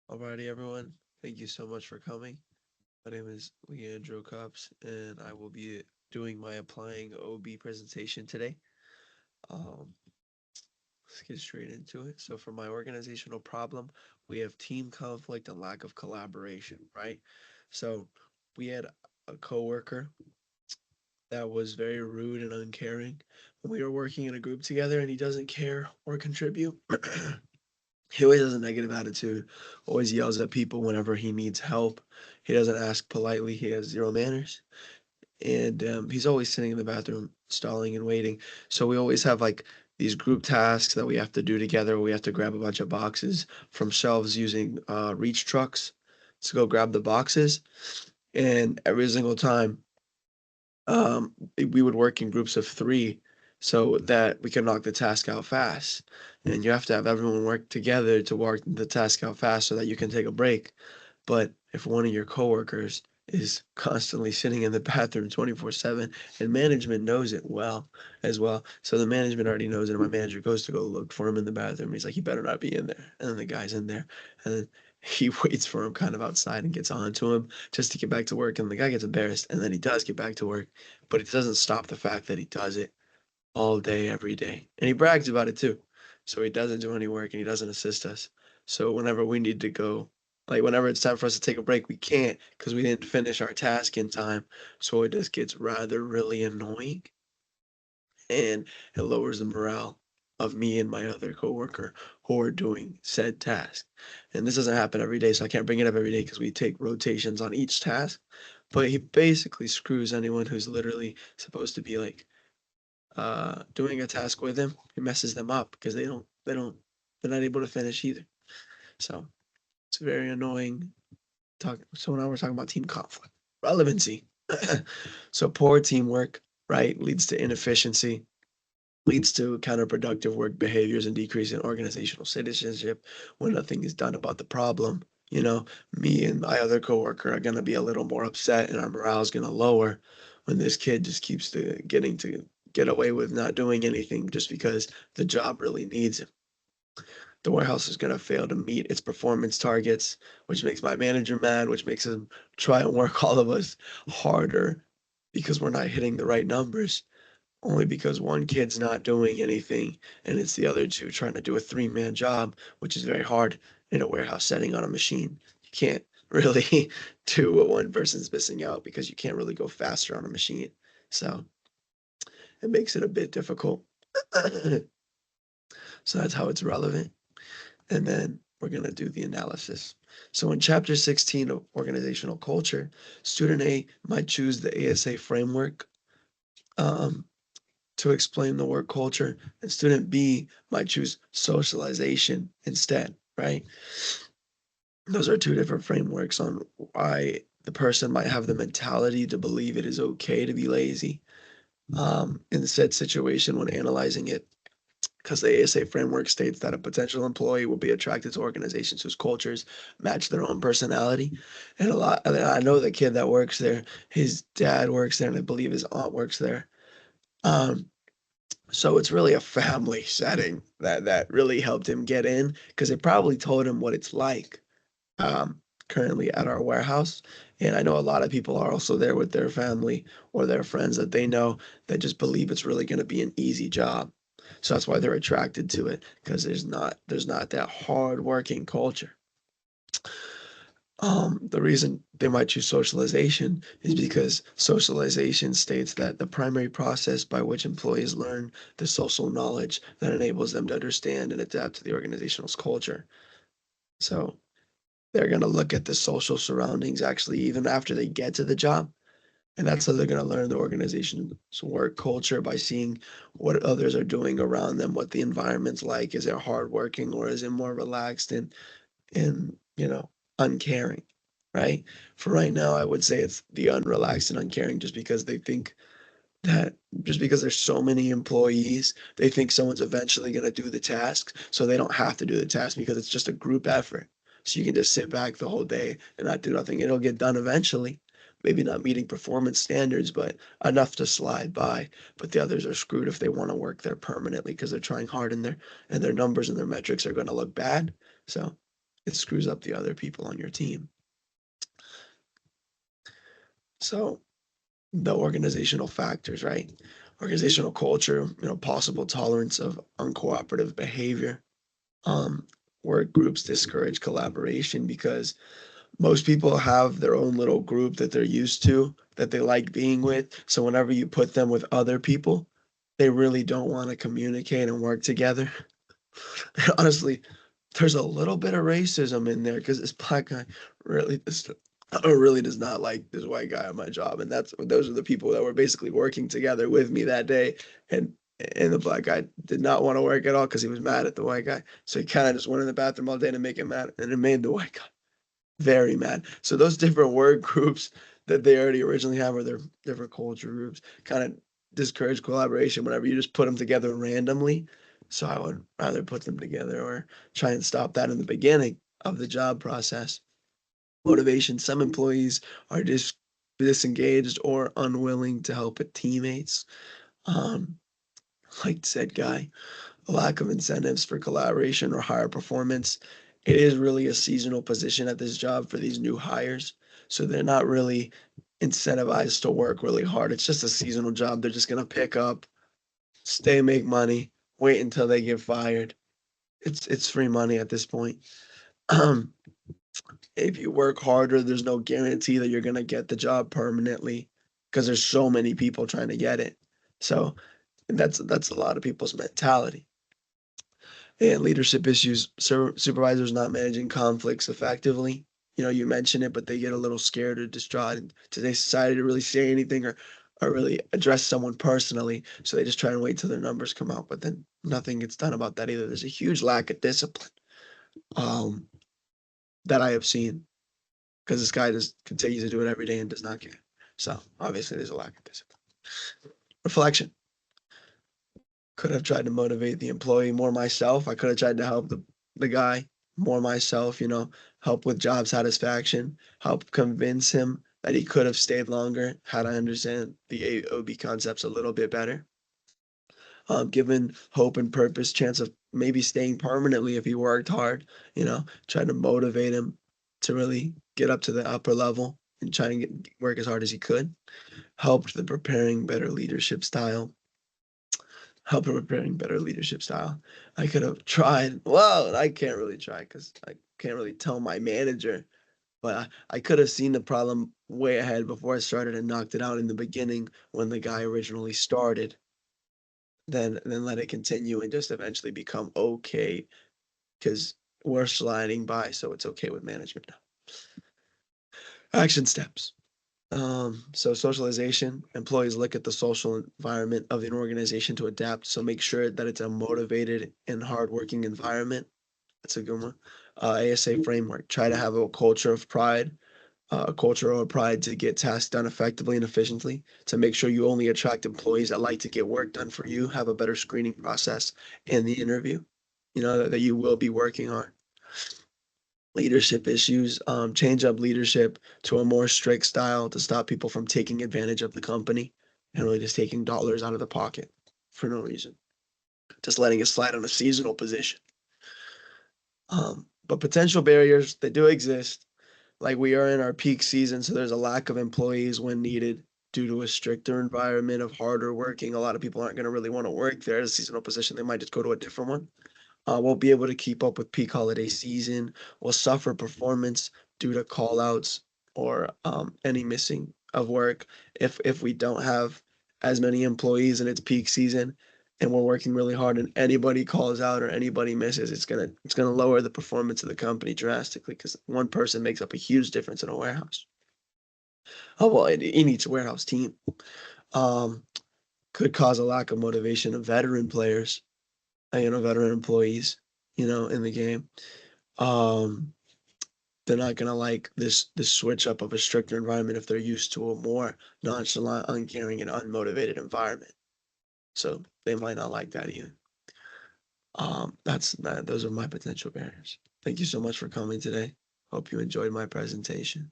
Alrighty, everyone. Thank you so much for coming. My name is Leandro Cops, and I will be doing my applying OB presentation today. Um, let's get straight into it. So, for my organizational problem, we have team conflict and lack of collaboration, right? So, we had a coworker that was very rude and uncaring when we were working in a group together, and he doesn't care or contribute. He always has a negative attitude, always yells at people whenever he needs help. He doesn't ask politely. He has zero manners. And he's always sitting in the bathroom, stalling and waiting. So we always have like these group tasks that we have to do together. We have to grab a bunch of boxes from shelves using reach trucks to go grab the boxes. And every single time, we would work in groups of three so that we can knock the task out fast. And you have to have everyone work together to work the task out fast so that you can take a break. But if one of your coworkers is constantly sitting in the bathroom 24/7 and management knows it well. So the management already knows it. And my manager goes to go look for him in the bathroom. He's like, he better not be in there. And then the guy's in there. And then he waits for him kind of outside and gets on to him just to get back to work. And the guy gets embarrassed. And then he does get back to work. But it doesn't stop the fact that he does it all day, every day. And he brags about it too. So he doesn't do any work and he doesn't assist us. So whenever we need to go, like whenever it's time for us to take a break, we can't because we didn't finish our task in time. So it just gets rather really annoying and it lowers the morale of me and my other coworker who are doing said task. And this doesn't happen every day, so I can't bring it up every day because we take rotations on each task. But he basically screws anyone who's literally supposed to be like doing a task with him. He messes them up because they're not able to finish either. So it's very annoying. So now we're talking about team conflict. Relevancy. So poor teamwork, right, leads to inefficiency, leads to counterproductive work behaviors and decrease in organizational citizenship when nothing is done about the problem. You know, me and my other coworker are gonna be a little more upset and our morale is gonna lower when this kid just keeps getting to get away with not doing anything just because the job really needs him. The warehouse is going to fail to meet its performance targets, which makes my manager mad, which makes him try and work all of us harder because we're not hitting the right numbers. Only because one kid's not doing anything and it's the other two trying to do a three-man job, which is very hard in a warehouse setting on a machine. You can't really do what one person's missing out because you can't really go faster on a machine. So it makes it a bit difficult. So that's how it's relevant. And then we're going to do the analysis. So in chapter 16 of organizational culture, student A might choose the ASA framework um, to explain the work culture, and student B might choose socialization instead, right? Those are two different frameworks on why the person might have the mentality to believe it is okay to be lazy in said situation when analyzing it, because the ASA framework states that a potential employee will be attracted to organizations whose cultures match their own personality. And I know the kid that works there, his dad works there, and I believe his aunt works there. Um, so it's really a family setting that really helped him get in because it probably told him what it's like currently at our warehouse. And I know a lot of people are also there with their family or their friends that they know that just believe it's really going to be an easy job. So that's why they're attracted to it because there's not that hard working culture. The reason they might choose socialization is because socialization states that the primary process by which employees learn the social knowledge that enables them to understand and adapt to the organization's culture. So they're going to look at the social surroundings actually even after they get to the job. And that's how they're going to learn the organization's work culture by seeing what others are doing around them, what the environment's like. Is it hardworking or is it more relaxed and uncaring, right? For right now, I would say it's the unrelaxed and uncaring just because they think that just because there's so many employees, they think someone's eventually going to do the task, so they don't have to do the task because it's just a group effort. So you can just sit back the whole day and not do nothing. It'll get done eventually. Maybe not meeting performance standards, but enough to slide by. But the others are screwed if they want to work there permanently because they're trying hard and their numbers and their metrics are going to look bad. So it screws up the other people on your team. So the organizational factors, right? Organizational culture, possible tolerance of uncooperative behavior. Um, Work groups discourage collaboration because most people have their own little group that they're used to, that they like being with. So whenever you put them with other people, they really don't want to communicate and work together. Honestly, there's a little bit of racism in there because this black guy really really does not like this white guy on my job, and those are the people that were basically working together with me that day, and the black guy did not want to work at all because he was mad at the white guy. So he kind of just went in the bathroom all day to make him mad, and it made the white guy very mad. So those different word groups that they already originally have, or their different culture groups, kind of discourage collaboration whenever you just put them together randomly. So I would rather put them together or try and stop that in the beginning of the job process. Motivation. Some employees are disengaged or unwilling to help with teammates. Um, like said guy, a lack of incentives for collaboration or higher performance. It is really a seasonal position at this job for these new hires. So they're not really incentivized to work really hard. It's just a seasonal job. They're just going to pick up, stay, make money, wait until they get fired. It's free money at this point. Um, if you work harder, there's no guarantee that you're going to get the job permanently because there's so many people trying to get it. So that's a lot of people's mentality. And leadership issues, supervisors not managing conflicts effectively. You mention it, but they get a little scared or distraught in today's society to really say anything or really address someone personally. So they just try and wait till their numbers come out, but then nothing gets done about that either. There's a huge lack of discipline um, that I have seen because this guy just continues to do it every day and does not care. So obviously there's a lack of discipline. Reflection. Could have tried to motivate the employee more myself. I could have tried to help the guy more myself, help with job satisfaction, help convince him that he could have stayed longer had I understand the AOB concepts a little bit better. Given hope and purpose, chance of maybe staying permanently if he worked hard, trying to motivate him to really get up to the upper level and try and work as hard as he could. Helped the preparing better leadership style help her preparing better leadership style. I could have tried. Well, I can't really try because I can't really tell my manager. But I could have seen the problem way ahead before I started and knocked it out in the beginning when the guy originally started. Then let it continue and just eventually become okay because we're sliding by, so it's okay with management now. Action steps. So socialization, employees look at the social environment of an organization to adapt. So make sure that it's a motivated and hardworking environment. That's a good one. ASA framework, try to have a culture of pride, a culture of pride to get tasks done effectively and efficiently, to make sure you only attract employees that like to get work done for you, have a better screening process in the interview, that you will be working on. Leadership issues, change up leadership to a more strict style to stop people from taking advantage of the company and really just taking dollars out of the pocket for no reason. Just letting it slide on a seasonal position. But potential barriers, they do exist. Like we are in our peak season, so there's a lack of employees when needed due to a stricter environment of harder working. A lot of people aren't going to really want to work there as a seasonal position. They might just go to a different one. Won't be able to keep up with peak holiday season, will suffer performance due to call outs or any missing of work if we don't have as many employees in its peak season and we're working really hard and anybody calls out or anybody misses, it's gonna lower the performance of the company drastically because one person makes up a huge difference in a warehouse. Oh well, in each warehouse team. Um, could cause a lack of motivation of veteran players, veteran employees, in the game. Um, they're not gonna like this switch up of a stricter environment if they're used to a more nonchalant, uncaring, and unmotivated environment. So they might not like that either. Those are my potential barriers. Thank you so much for coming today. Hope you enjoyed my presentation.